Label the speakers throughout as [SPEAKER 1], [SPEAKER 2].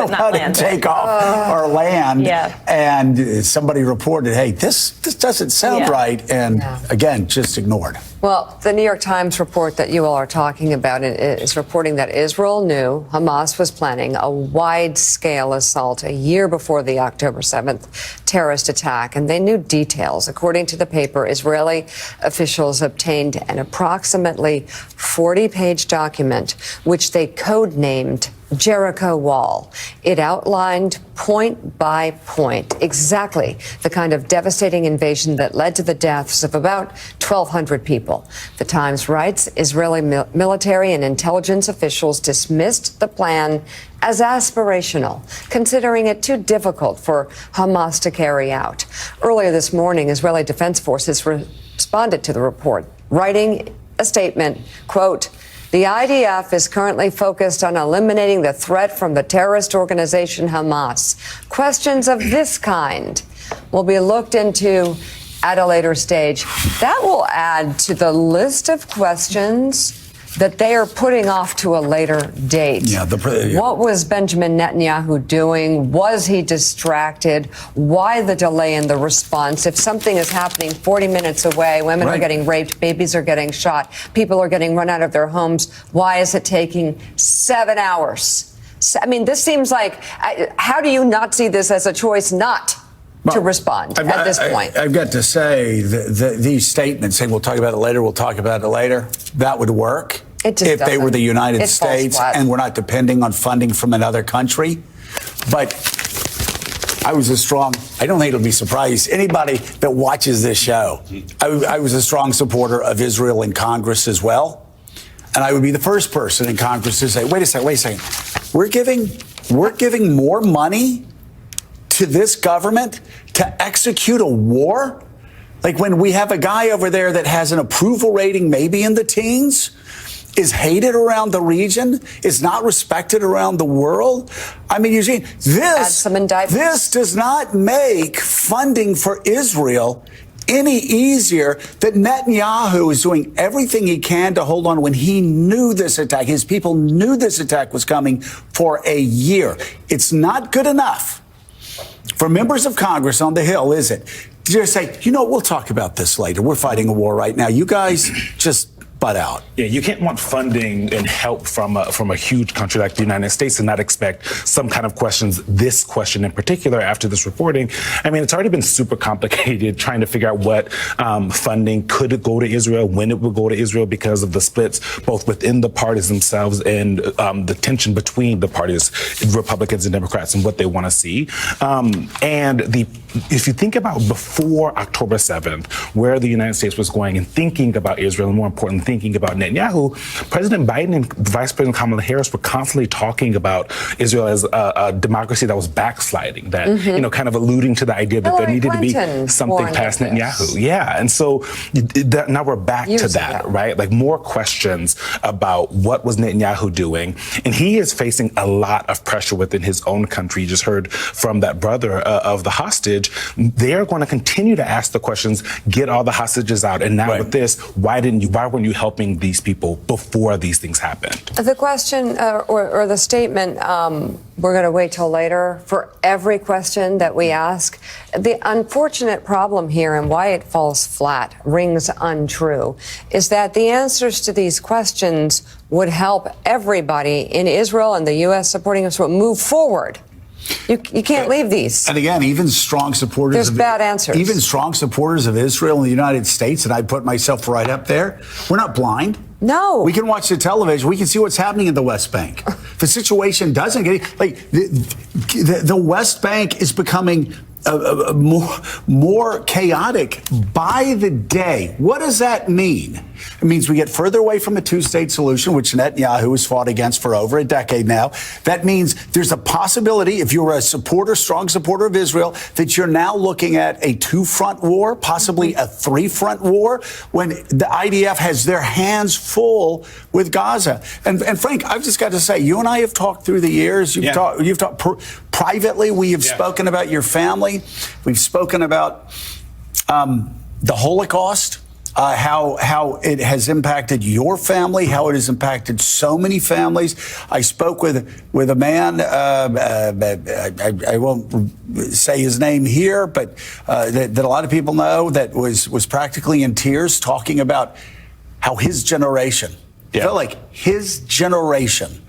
[SPEAKER 1] about to take off our land.
[SPEAKER 2] Yeah.
[SPEAKER 1] And somebody reported, hey, this doesn't sound right. And again, just ignored.
[SPEAKER 3] Well, the New York Times report that you all are talking about is reporting that Israel knew Hamas was planning a wide-scale assault a year before the October 7th terrorist attack, and they knew details. According to the paper, Israeli officials obtained an approximately 40-page document, which they codenamed Jericho Wall. It outlined point by point exactly the kind of devastating invasion that led to the deaths of about 1,200 people. The Times writes Israeli military and intelligence officials dismissed the plan as aspirational, considering it too difficult for Hamas to carry out. Earlier this morning, Israeli Defense Forces responded to the report, writing a statement, quote, "The IDF is currently focused on eliminating the threat from the terrorist organization Hamas. Questions of this kind will be looked into at a later stage." That will add to the list of questions that they are putting off to a later date. What was Benjamin Netanyahu doing? Was he distracted? Why the delay in the response? If something is happening 40 minutes away, women are getting raped, babies are getting shot, people are getting run out of their homes, why is it taking 7 hours? I mean, this seems like, how do you not see this as a choice not to respond at this point?
[SPEAKER 1] I've got to say, these statements saying we'll talk about it later, we'll talk about it later, that would work if they were the United States and we're not depending on funding from another country. But I was a strong, I don't think it'll be surprised, anybody that watches this show, I was a strong supporter of Israel in Congress as well. And I would be the first person in Congress to say, wait a second, we're giving more money to this government to execute a war? Like when we have a guy over there that has an approval rating maybe in the teens, is hated around the region, is not respected around the world. I mean, Eugene, this does not make funding for Israel any easier. That Netanyahu is doing everything he can to hold on when he knew this attack. His people knew this attack was coming for a year. It's not good enough for members of Congress on the Hill, is it? To just say, you know, we'll talk about this later. We're fighting a war right now. You guys just butt out.
[SPEAKER 4] Yeah, you can't want funding and help from a huge country like the United States and not expect some kind of questions, this question in particular, after this reporting. I mean, it's already been super complicated trying to figure out what funding could go to Israel, when it would go to Israel, because of the splits both within the parties themselves and the tension between the parties, Republicans and Democrats, and what they want to see. If you think about before October 7th, where the United States was going and thinking about Israel, and more importantly, thinking about Netanyahu, President Biden and Vice President Kamala Harris were constantly talking about Israel as a democracy that was backsliding, that, you know, kind of alluding to the idea that there needed to be something past Netanyahu. Yeah. And so now we're back to that, right? Like more questions about what was Netanyahu doing. And he is facing a lot of pressure within his own country. You just heard from that brother of the hostage. They're going to continue to ask the questions, get all the hostages out. And now with this, why weren't you helping these people before these things happened?
[SPEAKER 3] The question or the statement, we're going to wait till later for every question that we ask. The unfortunate problem here and why it falls flat, rings untrue, is that the answers to these questions would help everybody in Israel and the U.S. supporting Israel move forward. You can't leave these.
[SPEAKER 1] And again, even strong supporters
[SPEAKER 3] There's bad answers.
[SPEAKER 1] Even strong supporters of Israel and the United States, and I put myself right up there, we're not blind.
[SPEAKER 3] No.
[SPEAKER 1] We can watch the television. We can see what's happening in the West Bank. The situation doesn't get, like, the West Bank is becoming more chaotic by the day. What does that mean? It means we get further away from a two-state solution, which Netanyahu has fought against for over a decade now. That means there's a possibility, if you're a strong supporter of Israel, that you're now looking at a two-front war, possibly a three-front war, when the IDF has their hands full with Gaza. And Frank, I've just got to say, you and I have talked through the years. You've talked privately. We have spoken about your family. We've spoken about the Holocaust how it has impacted your family, how it has impacted so many families. I spoke with a man, I won't say his name here, but that a lot of people know, that was practically in tears, talking about how his generation, felt like his generation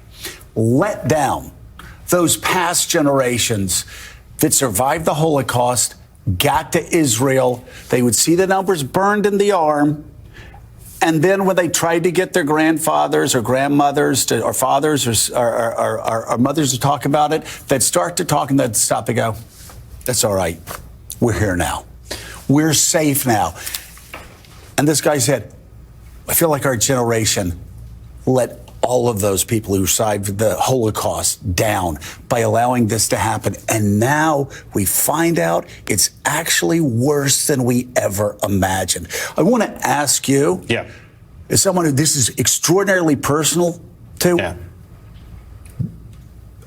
[SPEAKER 1] let down those past generations that survived the Holocaust, got to Israel. They would see the numbers burned in the arm. And then when they tried to get their grandfathers or grandmothers to, or fathers or mothers to talk about it, they'd start to talk and they'd stop and go, that's all right. We're here now. We're safe now. And this guy said, I feel like our generation let all of those people who survived the Holocaust down by allowing this to happen. And now we find out it's actually worse than we ever imagined. I want to ask you, as someone who this is extraordinarily personal to,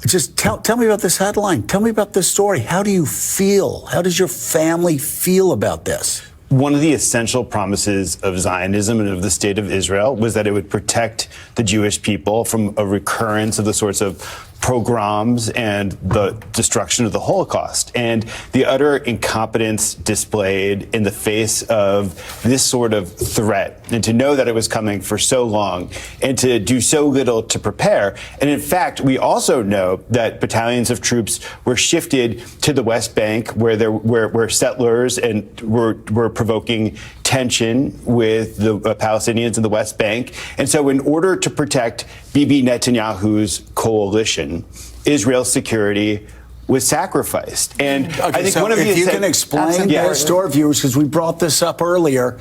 [SPEAKER 1] just tell me about this headline. Tell me about this story. How do you feel? How does your family feel about this?
[SPEAKER 2] One of the essential promises of Zionism and of the state of Israel was that it would protect the Jewish people from a recurrence of the sorts of pogroms and the destruction of the Holocaust. And the utter incompetence displayed in the face of this sort of threat, and to know that it was coming for so long and to do so little to prepare. And in fact, we also know that battalions of troops were shifted to the West Bank, where settlers and were provoking tension with the Palestinians in the West Bank. And so in order to protect Bibi Netanyahu's coalition, Israel's security was sacrificed. And
[SPEAKER 1] okay,
[SPEAKER 2] I think
[SPEAKER 1] so
[SPEAKER 2] one of
[SPEAKER 1] if you can explain this to our viewers, because we brought this up earlier,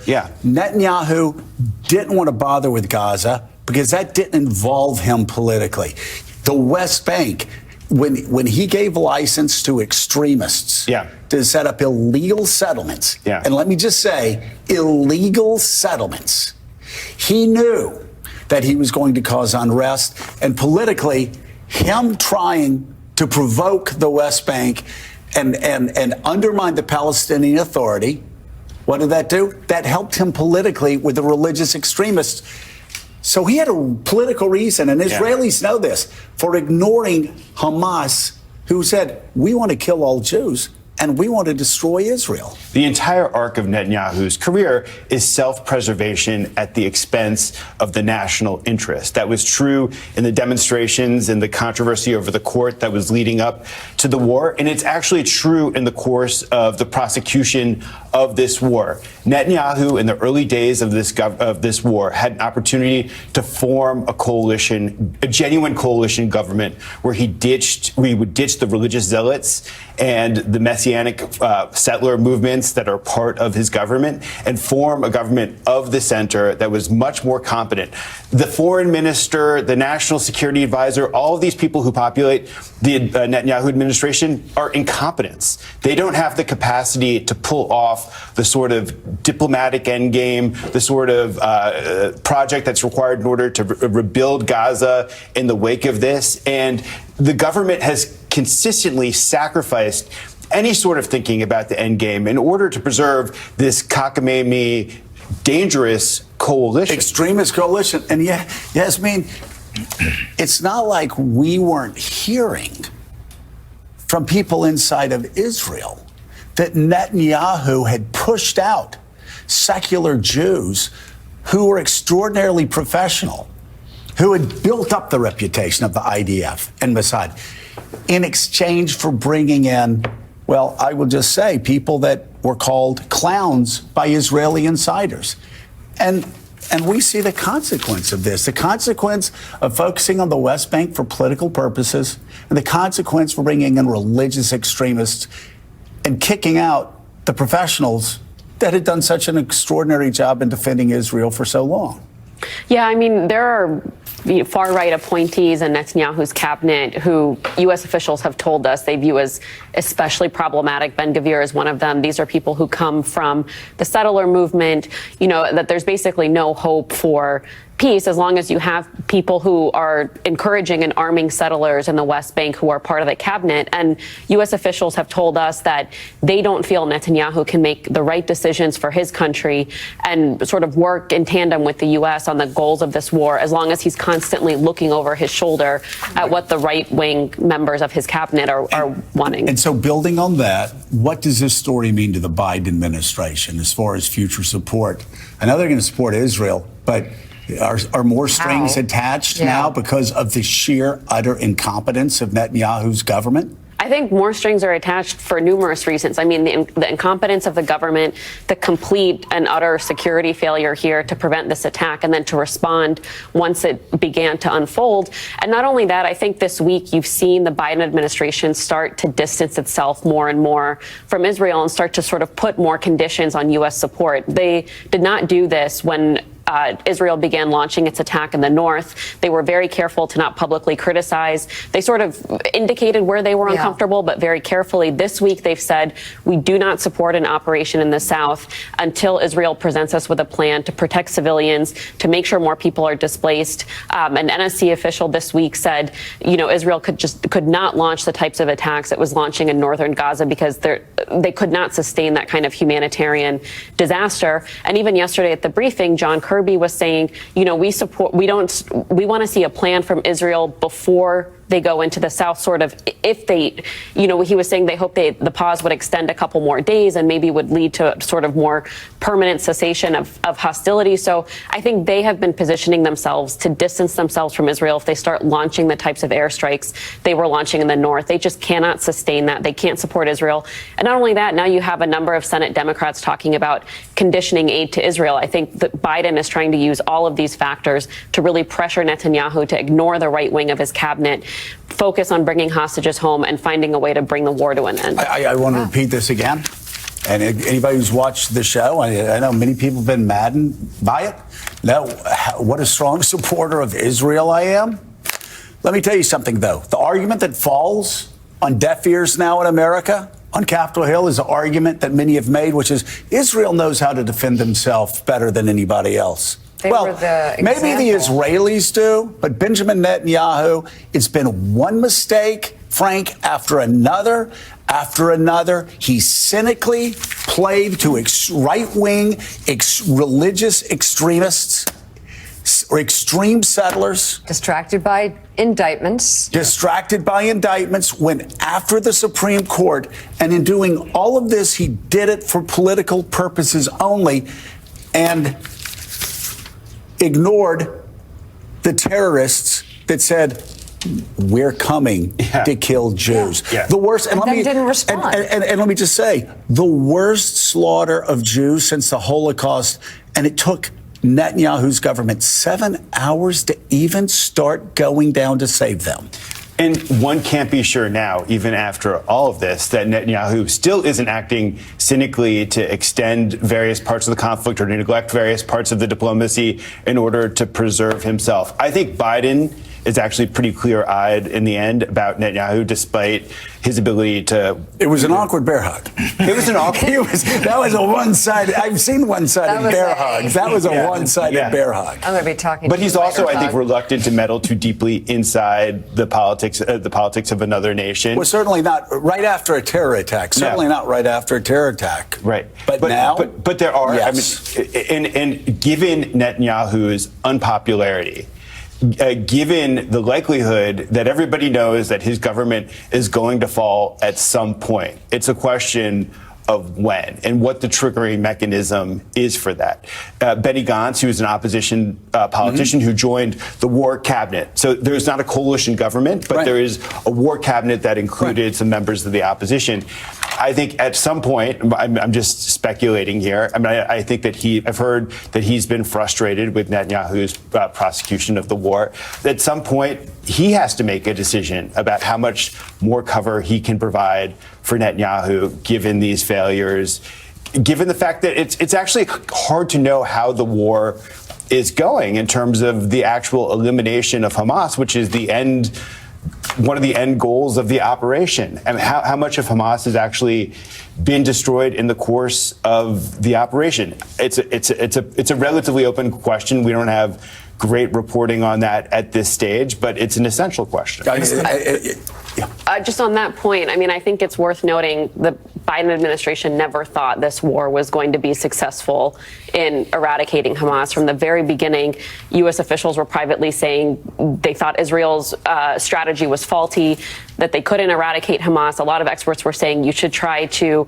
[SPEAKER 1] Netanyahu didn't want to bother with Gaza because that didn't involve him politically. The West Bank, when he gave license to extremists to set up illegal settlements, and let me just say, illegal settlements, he knew that he was going to cause unrest, and politically, him trying to provoke the West Bank and undermine the Palestinian Authority, what did that do? That helped him politically with the religious extremists. So he had a political reason, and Israelis know this, for ignoring Hamas, who said, we want to kill all Jews and we want to destroy Israel.
[SPEAKER 2] The entire arc of Netanyahu's career is self-preservation at the expense of the national interest. That was true in the demonstrations and the controversy over the court that was leading up to the war, and it's actually true in the course of the prosecution of this war. Netanyahu, in the early days of this war, had an opportunity to form a coalition, a genuine coalition government, where he would ditch the religious zealots and the messianic settler movements that are part of his government, and form a government of the center that was much more competent. The foreign minister, the national security advisor, all of these people who populate the Netanyahu administration are incompetents. They don't have the capacity to pull off the sort of diplomatic endgame, the sort of project that's required in order to rebuild Gaza in the wake of this. And the government has consistently sacrificed any sort of thinking about the end game in order to preserve this cockamamie, dangerous coalition.
[SPEAKER 1] Extremist coalition. And Yasmin, it's not like we weren't hearing from people inside of Israel that Netanyahu had pushed out secular Jews who were extraordinarily professional, who had built up the reputation of the IDF and Mossad, in exchange for bringing in, well, I will just say, people that were called clowns by Israeli insiders. And we see the consequence of this, the consequence of focusing on the West Bank for political purposes, and the consequence for bringing in religious extremists and kicking out the professionals that had done such an extraordinary job in defending Israel for so long.
[SPEAKER 5] Yeah, I mean, there are far-right appointees in Netanyahu's cabinet who U.S. officials have told us they view as especially problematic. Ben-Gvir is one of them. These are people who come from the settler movement, that there's basically no hope for peace as long as you have people who are encouraging and arming settlers in the West Bank who are part of the cabinet. And U.S. officials have told us that they don't feel Netanyahu can make the right decisions for his country and sort of work in tandem with the U.S. on the goals of this war as long as he's constantly looking over his shoulder at what the right-wing members of his cabinet are wanting.
[SPEAKER 1] And so building on that, what does this story mean to the Biden administration as far as future support? I know they're going to support Israel, but are more strings attached now because of the sheer utter incompetence of Netanyahu's government?
[SPEAKER 5] I think more strings are attached for numerous reasons. I mean, the incompetence of the government, the complete and utter security failure here to prevent this attack and then to respond once it began to unfold. And not only that, I think this week you've seen the Biden administration start to distance itself more and more from Israel and start to sort of put more conditions on U.S. support. They did not do this when Israel began launching its attack in the north. They were very careful to not publicly criticize. They sort of indicated where they were uncomfortable, but very carefully. This week, they've said, we do not support an operation in the south until Israel presents us with a plan to protect civilians, to make sure more people are displaced. An NSC official this week said, Israel could not launch the types of attacks it was launching in northern Gaza because they could not sustain that kind of humanitarian disaster. And even yesterday at the briefing, John Kirby was saying, we want to see a plan from Israel before they go into the south, sort of, if they, he was saying they hope the pause would extend a couple more days and maybe would lead to sort of more permanent cessation of hostility. So I think they have been positioning themselves to distance themselves from Israel if they start launching the types of airstrikes they were launching in the north. They just cannot sustain that. They can't support Israel. And not only that, now you have a number of Senate Democrats talking about conditioning aid to Israel. I think that Biden is trying to use all of these factors to really pressure Netanyahu to ignore the right wing of his cabinet, focus on bringing hostages home and finding a way to bring the war to an end.
[SPEAKER 1] I want to repeat this again. And anybody who's watched the show, I know many people have been maddened by it. Now, what a strong supporter of Israel I am. Let me tell you something, though. The argument that falls on deaf ears now in America on Capitol Hill is an argument that many have made, which is Israel knows how to defend themselves better than anybody else. Well, maybe the Israelis do, but Benjamin Netanyahu, it's been one mistake, Frank, after another. He cynically played to right-wing religious extremists or extreme settlers.
[SPEAKER 3] Distracted by indictments.
[SPEAKER 1] Went after the Supreme Court. And in doing all of this, he did it for political purposes only. And ignored the terrorists that said, we're coming to kill Jews. The worst, and
[SPEAKER 3] didn't respond.
[SPEAKER 1] And let me just say, the worst slaughter of Jews since the Holocaust, and it took Netanyahu's government 7 hours to even start going down to save them.
[SPEAKER 2] And one can't be sure now, even after all of this, that Netanyahu still isn't acting cynically to extend various parts of the conflict or to neglect various parts of the diplomacy in order to preserve himself. I think Biden is actually pretty clear-eyed in the end about Netanyahu, despite his ability to...
[SPEAKER 1] It was an awkward bear hug.
[SPEAKER 2] It was an awkward...
[SPEAKER 1] That was a one-sided... I've seen one-sided bear hugs. That was a one-sided bear hug.
[SPEAKER 3] I'm going to be talking
[SPEAKER 2] But he's also, I think, reluctant to meddle too deeply inside the politics of another nation.
[SPEAKER 1] Well, certainly not right after a terror attack. Certainly not right after a terror attack.
[SPEAKER 2] Right.
[SPEAKER 1] But now...
[SPEAKER 2] But there are...
[SPEAKER 1] Yes.
[SPEAKER 2] I mean, and given Netanyahu's unpopularity, given the likelihood that everybody knows that his government is going to fall at some point, it's a question of when and what the triggering mechanism is for that. Benny Gantz, who is an opposition politician who joined the war cabinet. So there's not a coalition government, but there is a war cabinet that included some members of the opposition. I think at some point, I'm just speculating here. I mean, I think that I've heard that he's been frustrated with Netanyahu's prosecution of the war. At some point, he has to make a decision about how much more cover he can provide for Netanyahu, given these failures, given the fact that it's actually hard to know how the war is going in terms of the actual elimination of Hamas, which is the end one of the end goals of the operation. I mean, how much of Hamas has actually been destroyed in the course of the operation? It's a relatively open question. We don't have great reporting on that at this stage, but it's an essential question.
[SPEAKER 5] Just on that point, I mean, I think it's worth noting the Biden administration never thought this war was going to be successful in eradicating Hamas. From the very beginning, U.S. officials were privately saying they thought Israel's strategy was faulty, that they couldn't eradicate Hamas. A lot of experts were saying you should try to,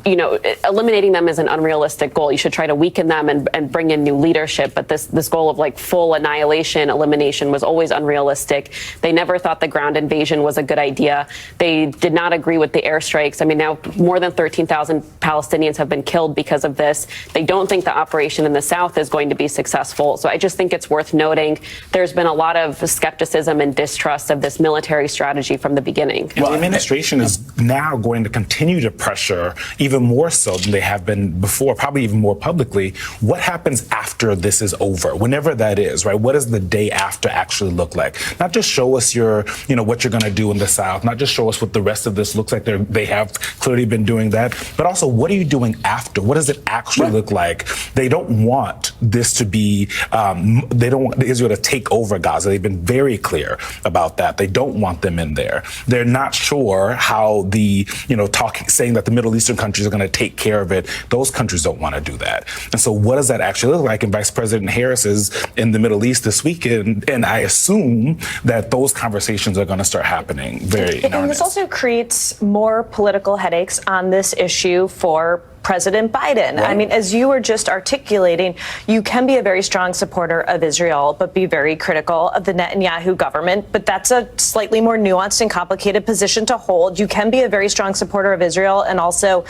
[SPEAKER 5] eliminating them is an unrealistic goal. You should try to weaken them and bring in new leadership. But this goal of like full annihilation, elimination was always unrealistic. They never thought the ground invasion was a good idea. They did not agree with the airstrikes. I mean, now more than 13,000 Palestinians have been killed because of this. They don't think the operation in the south is going to be successful. So I just think it's worth noting there's been a lot of skepticism and distrust of this military strategy from the beginning.
[SPEAKER 4] Well, the administration is now going to continue to pressure even more so than they have been before, probably even more publicly. What happens after this is over, whenever that is, right? What does the day after actually look like? Not just show us what you're going to do in the South, not just show us what the rest of this looks like. They have clearly been doing that, but also what are you doing after? What does it actually look like? They don't want this to be, they don't want Israel to take over Gaza. They've been very clear about that. They don't want them in there. They're not sure how saying that the Middle Eastern countries are going to take care of it. Those countries don't want to do that. And so what does that actually look like? And Vice President Harris is in the Middle East this weekend, and I assume that those conversations are going to start happening very in
[SPEAKER 6] And this also creates more political headaches on this issue for President Biden. Right. I mean, as you were just articulating, you can be a very strong supporter of Israel, but be very critical of the Netanyahu government. But that's a slightly more nuanced and complicated position to hold. You can be a very strong supporter of Israel and also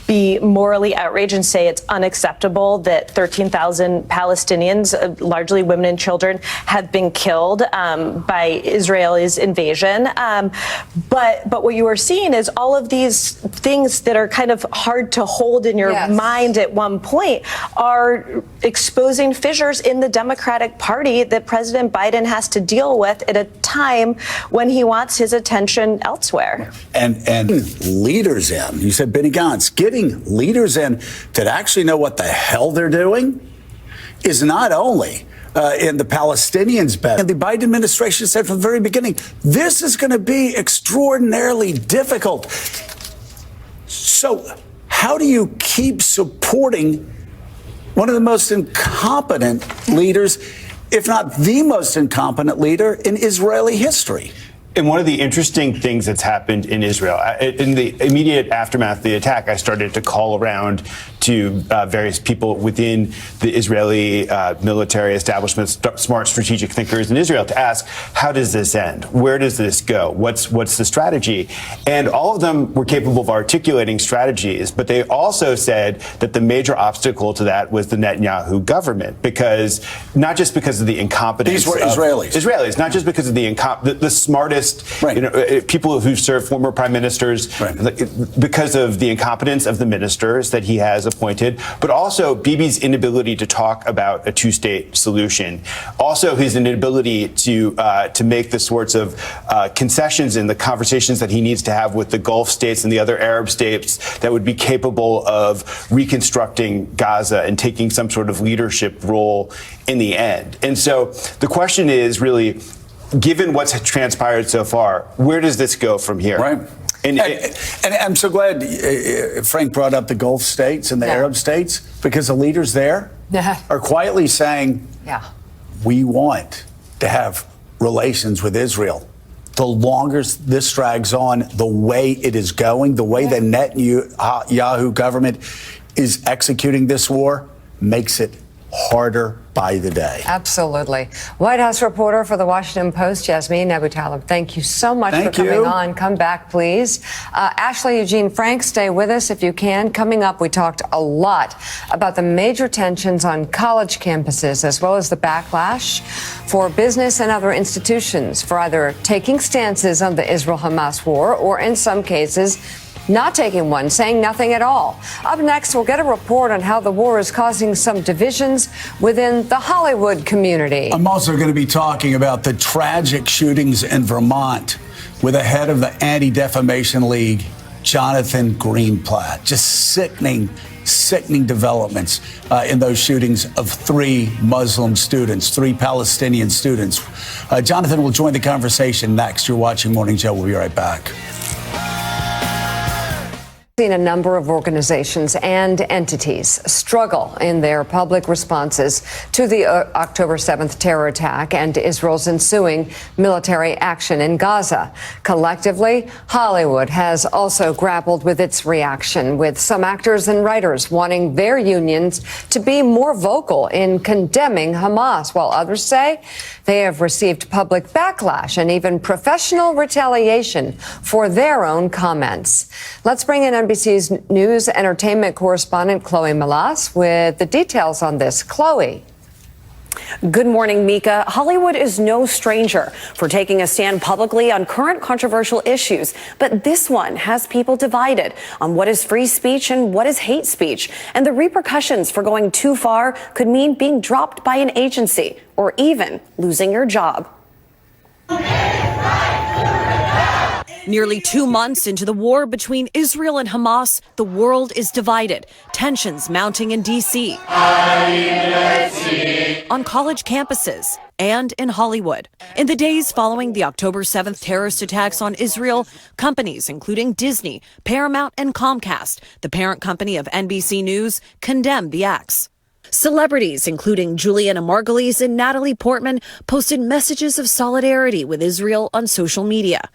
[SPEAKER 6] be morally outraged and say it's unacceptable that 13,000 Palestinians, largely women and children, have been killed by Israel's invasion. But what you are seeing is all of these things that are kind of hard to hold in your mind at one point are exposing fissures in the Democratic Party that President Biden has to deal with at a time when he wants his attention elsewhere.
[SPEAKER 1] And leaders in, you said Benny Gantz, getting leaders in that actually know what the hell they're doing is not only in the Palestinians' best. And the Biden administration said from the very beginning, this is going to be extraordinarily difficult. So how do you keep supporting one of the most incompetent leaders, if not the most incompetent leader in Israeli history?
[SPEAKER 2] And one of the interesting things that's happened in Israel, in the immediate aftermath of the attack, I started to call around to various people within the Israeli military establishment, smart strategic thinkers in Israel, to ask, how does this end? Where does this go? What's the strategy? And all of them were capable of articulating strategies, but they also said that the major obstacle to that was the Netanyahu government, because not just because of the incompetence.
[SPEAKER 1] These were
[SPEAKER 2] Israelis, not just because of the smartest, people who served former prime ministers, because of the incompetence of the ministers that he has appointed, but also Bibi's inability to talk about a two-state solution. Also, his inability to make the sorts of concessions in the conversations that he needs to have with the Gulf states and the other Arab states that would be capable of reconstructing Gaza and taking some sort of leadership role in the end. And so the question is really, given what's transpired so far, where does this go from here?
[SPEAKER 1] Right. And I'm so glad Frank brought up the Gulf states and the Arab states, because the leaders there are quietly saying, we want to have relations with Israel. The longer this drags on, the way it is going, the way the Netanyahu government is executing this war makes it harder by the day.
[SPEAKER 3] Absolutely. White House reporter for the Washington Post, Yasmeen Abu-Talib, thank you so much for coming on. Come back, please. Ashley, Eugene, Frank, stay with us if you can. Coming up, we talked a lot about the major tensions on college campuses, as well as the backlash for business and other institutions for either taking stances on the Israel-Hamas war or, in some cases, not taking one, saying nothing at all. Up next, we'll get a report on how the war is causing some divisions within the Hollywood community. I'm also going to be talking about the tragic shootings in Vermont with the head of the Anti-Defamation League, Jonathan Greenblatt. Just sickening developments in those shootings of 3 Muslim students, 3 Palestinian students. Jonathan will join the conversation next. You're watching Morning Joe. We'll be right back. Seen a number of organizations and entities struggle in their public responses to the October 7th terror attack and Israel's ensuing military action in Gaza. Collectively, Hollywood has also grappled with its reaction, with some actors and writers wanting their unions to be more vocal in condemning Hamas, while others say they have received public backlash and even professional retaliation for their own comments. Let's bring in NBC's news entertainment correspondent Chloe Melas with the details on this. Chloe.
[SPEAKER 7] Good morning, Mika. Hollywood is no stranger for taking a stand publicly on current controversial issues. But this one has people divided on what is free speech and what is hate speech. And the repercussions for going too far could mean being dropped by an agency or even losing your job. Nearly 2 months into the war between Israel and Hamas, the world is divided. Tensions mounting in D.C., on college campuses, and in Hollywood. In the days following the October 7th terrorist attacks on Israel, companies including Disney, Paramount, and Comcast, the parent company of NBC News, condemned the acts. Celebrities, including Juliana Margulies and Natalie Portman, posted messages of solidarity with Israel on social media.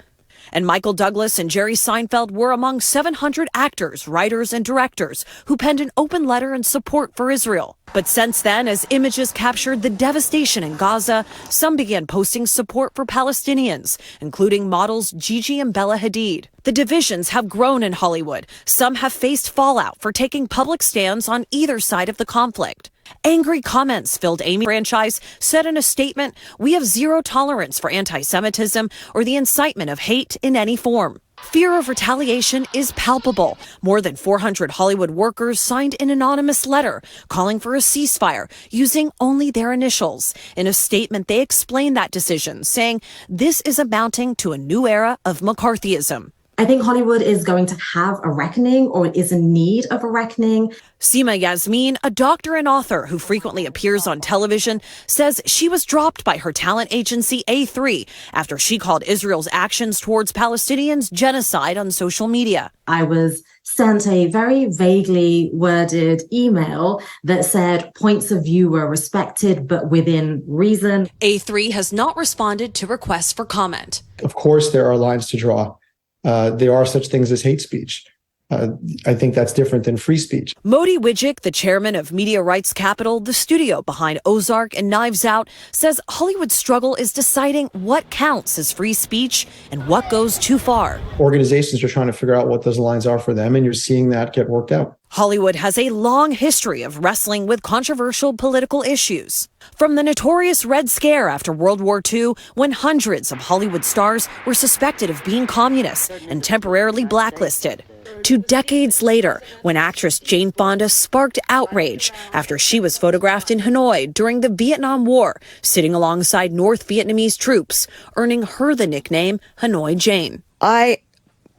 [SPEAKER 7] And Michael Douglas and Jerry Seinfeld were among 700 actors, writers, and directors who penned an open letter in support for Israel. But since then, as images captured the devastation in Gaza, some began posting support for Palestinians, including models Gigi and Bella Hadid. The divisions have grown in Hollywood. Some have faced fallout for taking public stands on either side of the conflict. Angry comments filled Amy franchise said in a statement, "We have zero tolerance for anti-Semitism or the incitement of hate in any form." Fear of retaliation is palpable. More than 400 Hollywood workers signed an anonymous letter calling for a ceasefire using only their initials. In a statement, they explained that decision, saying this is amounting to a new era of McCarthyism.
[SPEAKER 8] I think Hollywood is going to have a reckoning, or is in need of a reckoning.
[SPEAKER 7] Seema Yasmin, a doctor and author who frequently appears on television, says she was dropped by her talent agency A3 after she called Israel's actions towards Palestinians genocide on social media.
[SPEAKER 8] I was sent a very vaguely worded email that said points of view were respected, but within reason.
[SPEAKER 7] A3 has not responded to requests for comment.
[SPEAKER 9] Of course, there are lines to draw. There are such things as hate speech. I think that's different than free speech.
[SPEAKER 7] Modi Wijik, the chairman of Media Rights Capital, the studio behind Ozark and Knives Out, says Hollywood's struggle is deciding what counts as free speech and what goes too far.
[SPEAKER 9] Organizations are trying to figure out what those lines are for them, and you're seeing that get worked out.
[SPEAKER 7] Hollywood has a long history of wrestling with controversial political issues. From the notorious Red Scare after World War II, when hundreds of Hollywood stars were suspected of being communists and temporarily blacklisted, to decades later, when actress Jane Fonda sparked outrage after she was photographed in Hanoi during the Vietnam War, sitting alongside North Vietnamese troops, earning her the nickname Hanoi Jane.
[SPEAKER 10] I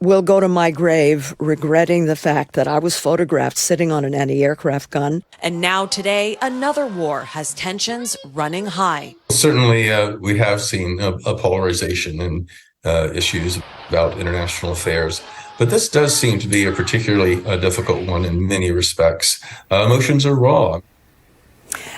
[SPEAKER 10] will go to my grave regretting the fact that I was photographed sitting on an anti-aircraft gun.
[SPEAKER 7] And now today, another war has tensions running high.
[SPEAKER 11] Certainly, we have seen a polarization in issues about international affairs. But this does seem to be a particularly difficult one in many respects. Emotions are raw.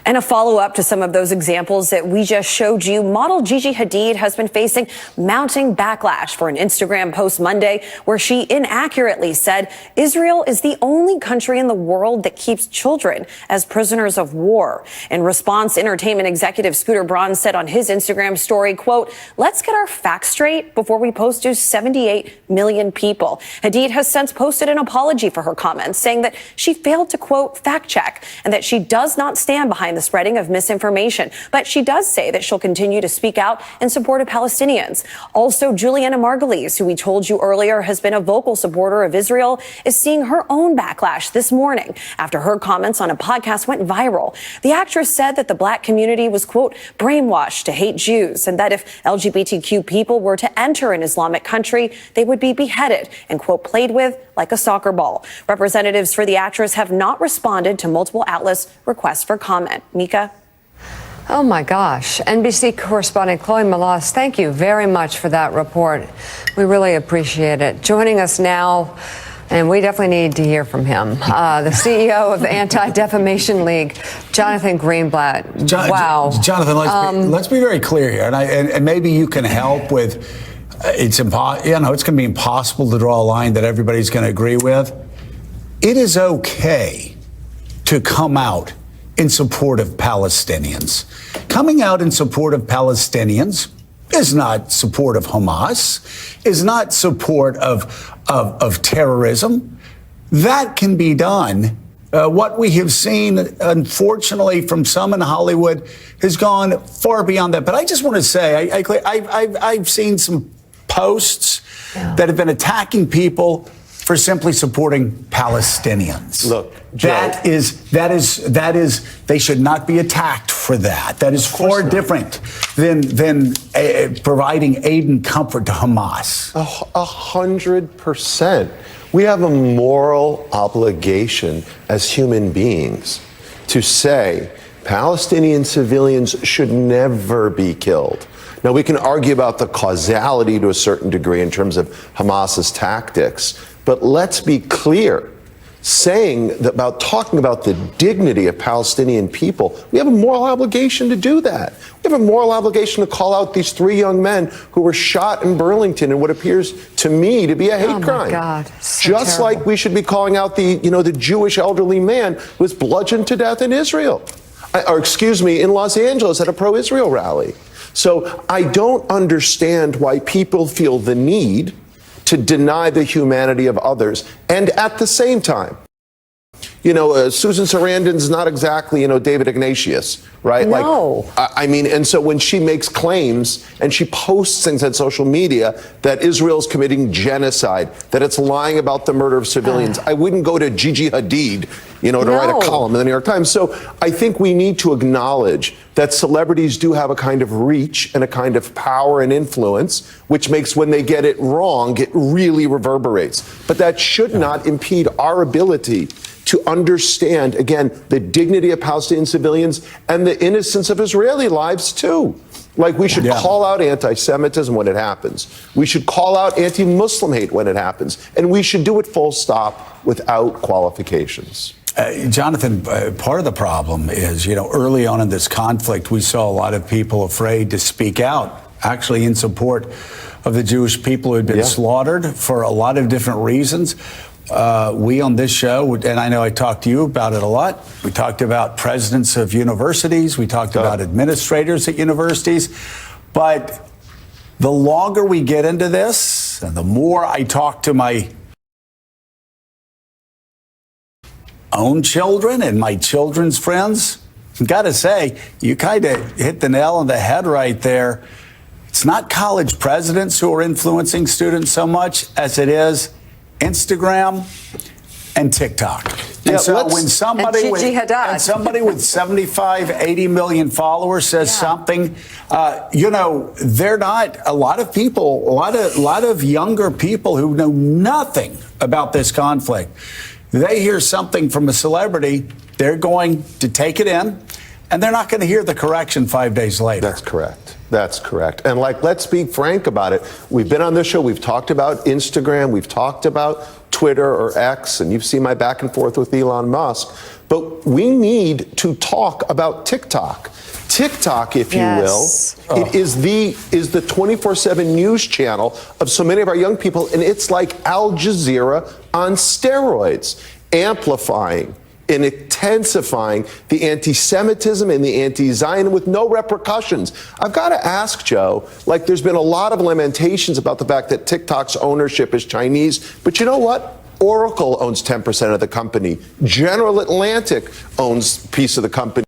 [SPEAKER 7] And a follow-up to some of those examples that we just showed you, model Gigi Hadid has been facing mounting backlash for an Instagram post Monday where she inaccurately said Israel is the only country in the world that keeps children as prisoners of war. In response, entertainment executive Scooter Braun said on his Instagram story, quote, "Let's get our facts straight before we post to 78 million people." Hadid has since posted an apology for her comments, saying that she failed to, quote, fact check and that she does not stand
[SPEAKER 12] stand behind the spreading of misinformation. But she does say that she'll continue to speak out in support of Palestinians. Also, Juliana Margulies, who we told you earlier has been a vocal supporter of Israel, is seeing her own backlash this morning after her comments on a podcast went viral. The actress said that the black community was, quote, brainwashed to hate Jews, and that if LGBTQ people were to enter an Islamic country, they would be beheaded and, quote, played with like a soccer ball. Representatives for the actress have not responded to multiple outlets' requests for comment. Mika?
[SPEAKER 3] Oh, my gosh. NBC correspondent Chloe Malas, thank you very much for that report. We really appreciate it. Joining us now, and we definitely need to hear from him, the CEO of the Anti-Defamation League, Jonathan Greenblatt. Wow.
[SPEAKER 1] Jonathan, let's be very clear here, and maybe you can help with. It's going to be impossible to draw a line that everybody's going to agree with. It is okay to come out in support of Palestinians. Coming out in support of Palestinians is not support of Hamas, is not support of terrorism. That can be done. What we have seen, unfortunately, from some in Hollywood has gone far beyond that. But I just want to say, I've seen some posts that have been attacking people for simply supporting Palestinians.
[SPEAKER 13] Look, Joe,
[SPEAKER 1] that is they should not be attacked for that. That is far different than providing aid and comfort to Hamas.
[SPEAKER 13] 100%. We have a moral obligation as human beings to say Palestinian civilians should never be killed. Now, we can argue about the causality to a certain degree in terms of Hamas's tactics, but let's be clear. Talking about the dignity of Palestinian people, we have a moral obligation to do that. We have a moral obligation to call out these 3 young men who were shot in Burlington in what appears to me to be a hate crime.
[SPEAKER 3] God. So
[SPEAKER 13] just
[SPEAKER 3] terrible.
[SPEAKER 13] like we should be calling out the Jewish elderly man who was bludgeoned to death in Israel, in Los Angeles at a pro-Israel rally. So I don't understand why people feel the need to deny the humanity of others. And at the same time, Susan Sarandon's not exactly, David Ignatius, right?
[SPEAKER 3] No.
[SPEAKER 13] And so when she makes claims and she posts things on social media that Israel's committing genocide, that it's lying about the murder of civilians, I wouldn't go to Gigi Hadid, to write a column in the New York Times. So I think we need to acknowledge that celebrities do have a kind of reach and a kind of power and influence, which makes when they get it wrong, it really reverberates. But that should not impede our ability to understand, again, the dignity of Palestinian civilians and the innocence of Israeli lives, too. Like, we should call out anti-Semitism when it happens. We should call out anti-Muslim hate when it happens. And we should do it full stop without qualifications.
[SPEAKER 1] Jonathan, part of the problem is, early on in this conflict, we saw a lot of people afraid to speak out, actually in support of the Jewish people who had been slaughtered for a lot of different reasons. We on this show, and I know I talked to you about it a lot, we talked about presidents of universities, we talked about administrators at universities, but the longer we get into this, and the more I talk to my own children and my children's friends, I've got to say, you kind of hit the nail on the head right there. It's not college presidents who are influencing students so much as it is Instagram and TikTok. And so when somebody with 75, 80 million followers says something, they're not, a lot of people, a lot of younger people who know nothing about this conflict, they hear something from a celebrity, they're going to take it in, and they're not going to hear the correction 5 days later.
[SPEAKER 13] That's correct. That's correct. And let's be frank about it. We've been on this show. We've talked about Instagram. We've talked about Twitter or X, and you've seen my back and forth with Elon Musk. But we need to talk about TikTok. TikTok, if you will, it is the 24/7 news channel of so many of our young people, and it's like Al Jazeera on steroids, amplifying and intensifying the anti-Semitism and the anti-Zionism with no repercussions. I've got to ask, Joe, there's been a lot of lamentations about the fact that TikTok's ownership is Chinese, but you know what? Oracle owns 10% of the company. General Atlantic owns a piece of the company.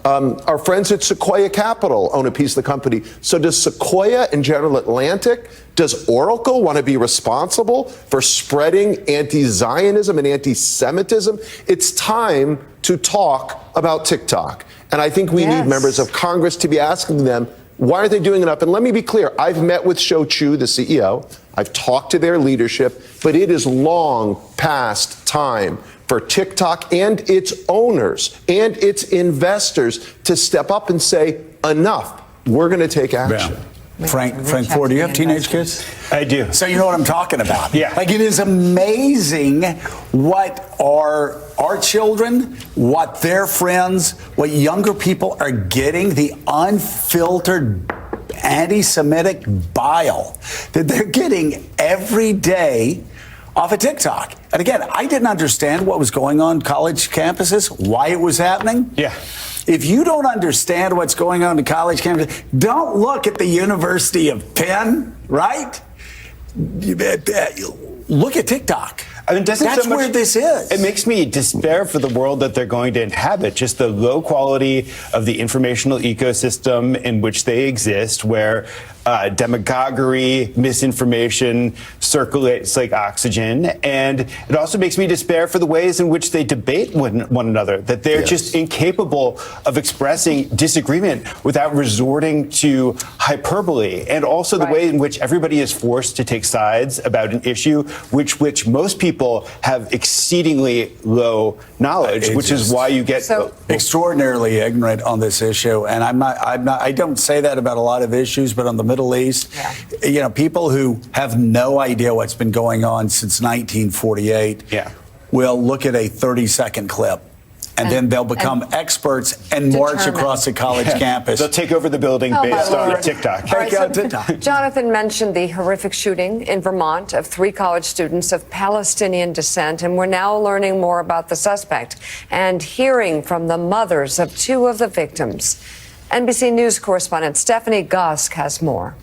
[SPEAKER 13] Our friends at Sequoia Capital own a piece of the company. So does Sequoia and General Atlantic, does Oracle want to be responsible for spreading anti-Zionism and anti-Semitism? It's time to talk about TikTok. And I think we need members of Congress to be asking them, why are they doing it up? And let me be clear, I've met with Shou Chew, the CEO. I've talked to their leadership, but it is long past time for TikTok and its owners and its investors to step up and say, enough, we're going to take action.
[SPEAKER 1] Yeah. Frank Ford, do you have teenage kids?
[SPEAKER 2] I do.
[SPEAKER 1] So you know what I'm talking about.
[SPEAKER 2] Yeah.
[SPEAKER 1] Like, it is amazing what our children, what their friends, what younger people are getting, the unfiltered anti-Semitic bile that they're getting every day off of TikTok. And again, I didn't understand what was going on college campuses, why it was happening.
[SPEAKER 2] Yeah.
[SPEAKER 1] If you don't understand what's going on in college campuses, don't look at the University of Penn, right? Look at TikTok.
[SPEAKER 2] I mean, that's
[SPEAKER 1] where this is.
[SPEAKER 2] It makes me despair for the world that they're going to inhabit, just the low quality of the informational ecosystem in which they exist, where demagoguery, misinformation circulates like oxygen. And it also makes me despair for the ways in which they debate one another, that they're just incapable of expressing disagreement without resorting to hyperbole. And also the way in which everybody is forced to take sides about an issue which most people have exceedingly low knowledge, which is why you get
[SPEAKER 1] extraordinarily ignorant on this issue. And I don't say that about a lot of issues, but on the Middle East, you know, people who have no idea what's been going on since 1948 will look at a 30-second clip. And then they'll become experts and march across the college campus.
[SPEAKER 2] They'll take over the building based on TikTok.
[SPEAKER 3] Jonathan mentioned the horrific shooting in Vermont of 3 college students of Palestinian descent, and we're now learning more about the suspect and hearing from the mothers of 2 of the victims. NBC News correspondent Stephanie Gosk has more.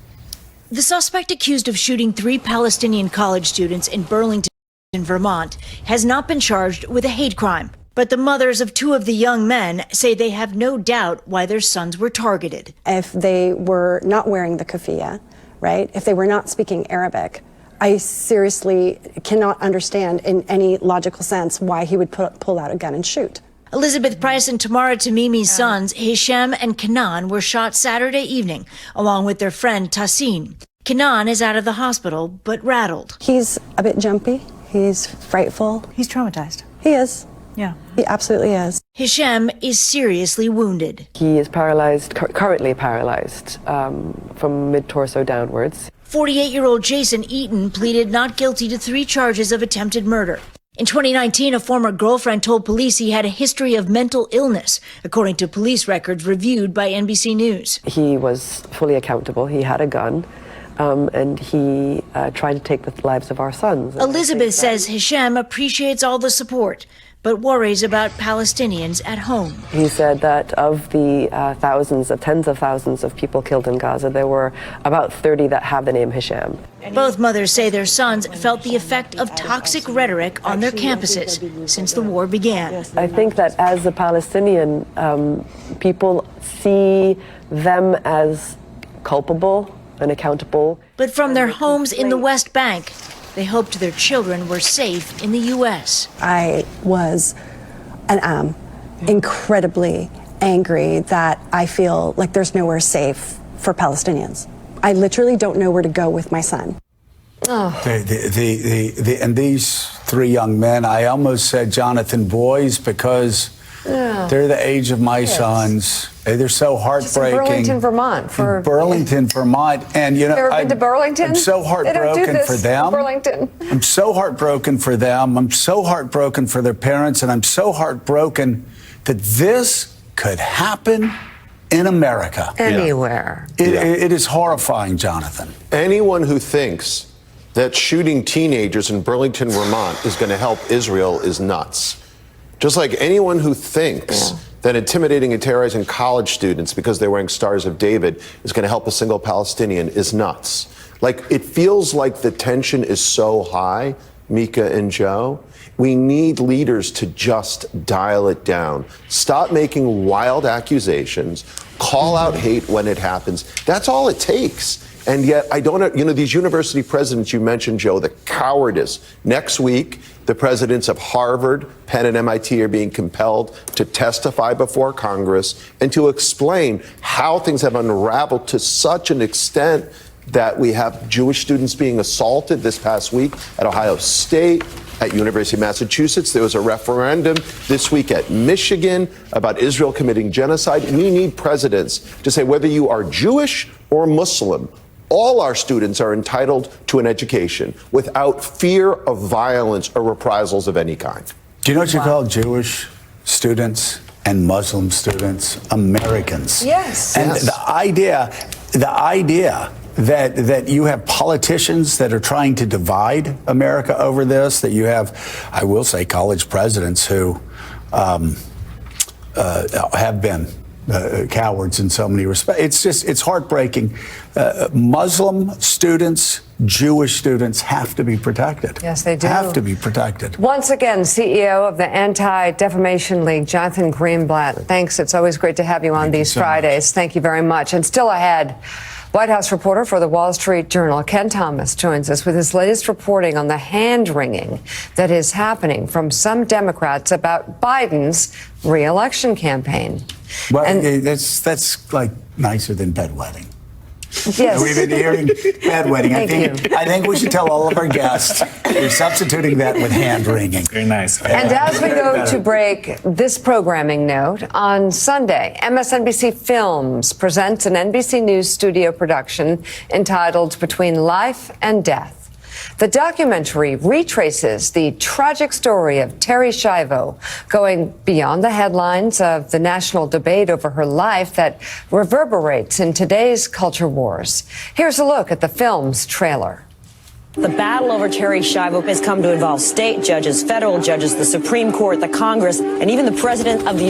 [SPEAKER 14] The suspect accused of shooting 3 Palestinian college students in Burlington, Vermont, has not been charged with a hate crime. But the mothers of 2 of the young men say they have no doubt why their sons were targeted.
[SPEAKER 15] If they were not wearing the keffiyeh, right, if they were not speaking Arabic, I seriously cannot understand in any logical sense why he would pull out a gun and shoot.
[SPEAKER 14] Elizabeth Price and Tamara Tamimi's sons, Hisham and Kenan, were shot Saturday evening, along with their friend Tassin. Kenan is out of the hospital, but rattled.
[SPEAKER 15] He's a bit jumpy. He's frightful.
[SPEAKER 16] He's traumatized.
[SPEAKER 15] He is.
[SPEAKER 16] Yeah.
[SPEAKER 15] He absolutely is.
[SPEAKER 14] Hisham is seriously wounded.
[SPEAKER 17] He is paralyzed, currently paralyzed from mid-torso downwards.
[SPEAKER 14] 48-year-old Jason Eaton pleaded not guilty to 3 charges of attempted murder. In 2019, a former girlfriend told police he had a history of mental illness, according to police records reviewed by NBC News.
[SPEAKER 17] He was fully accountable. He had a gun. And he tried to take the lives of our sons.
[SPEAKER 14] Elizabeth says Hisham appreciates all the support, but worries about Palestinians at home.
[SPEAKER 17] He said that of the tens of thousands of people killed in Gaza, there were about 30 that have the name Hisham.
[SPEAKER 14] Both mothers say their sons felt the effect of toxic rhetoric on their campuses since the war began.
[SPEAKER 17] I think that as a Palestinian, people see them as culpable and accountable.
[SPEAKER 14] But from their homes in the West Bank, they hoped their children were safe in the U.S.
[SPEAKER 15] I was and am incredibly angry that I feel like there's nowhere safe for Palestinians. I literally don't know where to go with my son.
[SPEAKER 1] And these 3 young men, I almost said Jonathan boys because they're the age of my sons. They're so heartbreaking.
[SPEAKER 3] Burlington, Vermont.
[SPEAKER 1] Burlington, Vermont. And, you know,
[SPEAKER 3] Ever been to Burlington?
[SPEAKER 1] I'm so heartbroken for them.
[SPEAKER 3] Burlington.
[SPEAKER 1] I'm so heartbroken for them. I'm so heartbroken for their parents. And I'm so heartbroken that this could happen in America.
[SPEAKER 3] Anywhere.
[SPEAKER 1] It is horrifying, Jonathan.
[SPEAKER 13] Anyone who thinks that shooting teenagers in Burlington, Vermont is going to help Israel is nuts. Just like anyone who thinks that intimidating and terrorizing college students because they're wearing Stars of David is going to help a single Palestinian is nuts. Like, it feels like the tension is so high Mika and Joe. We need leaders to just dial it down. Stop making wild accusations. Call out hate when it happens. That's all it takes. And yet, I don't, these university presidents you mentioned, Joe, the cowardice. Next week, the presidents of Harvard, Penn, and MIT are being compelled to testify before Congress and to explain how things have unraveled to such an extent that we have Jewish students being assaulted this past week at Ohio State, at University of Massachusetts. There was a referendum this week at Michigan about Israel committing genocide. We need presidents to say whether you are Jewish or Muslim, all our students are entitled to an education without fear of violence or reprisals of any kind.
[SPEAKER 1] Do you know what you call Jewish students and Muslim students? Americans.
[SPEAKER 3] Yes.
[SPEAKER 1] And the idea that you have politicians that are trying to divide America over this, that you have, I will say, college presidents who have been cowards in so many respects. It's heartbreaking. Muslim students, Jewish students have to be protected.
[SPEAKER 3] Yes, they do.
[SPEAKER 1] Have to be protected.
[SPEAKER 3] Once again, CEO of the Anti-Defamation League, Jonathan Greenblatt. Thanks. It's always great to have you on these Fridays. Thank you very much. And still ahead, White House reporter for the Wall Street Journal, Ken Thomas, joins us with his latest reporting on the hand-wringing that is happening from some Democrats about Biden's re-election campaign.
[SPEAKER 1] Well, that's like nicer than bedwetting.
[SPEAKER 3] Yes.
[SPEAKER 1] We've been hearing bedwetting. I think we should tell all of our guests you're substituting that with hand-wringing.
[SPEAKER 4] Very nice.
[SPEAKER 3] And as we go to break, this programming note, on Sunday, MSNBC Films presents an NBC News studio production entitled Between Life and Death. The documentary retraces the tragic story of Terri Schiavo, going beyond the headlines of the national debate over her life that reverberates in today's culture wars. Here's a look at the film's trailer.
[SPEAKER 16] The battle over Terri Schiavo has come to involve state judges, federal judges, the Supreme Court, the Congress, and even the President of the United States.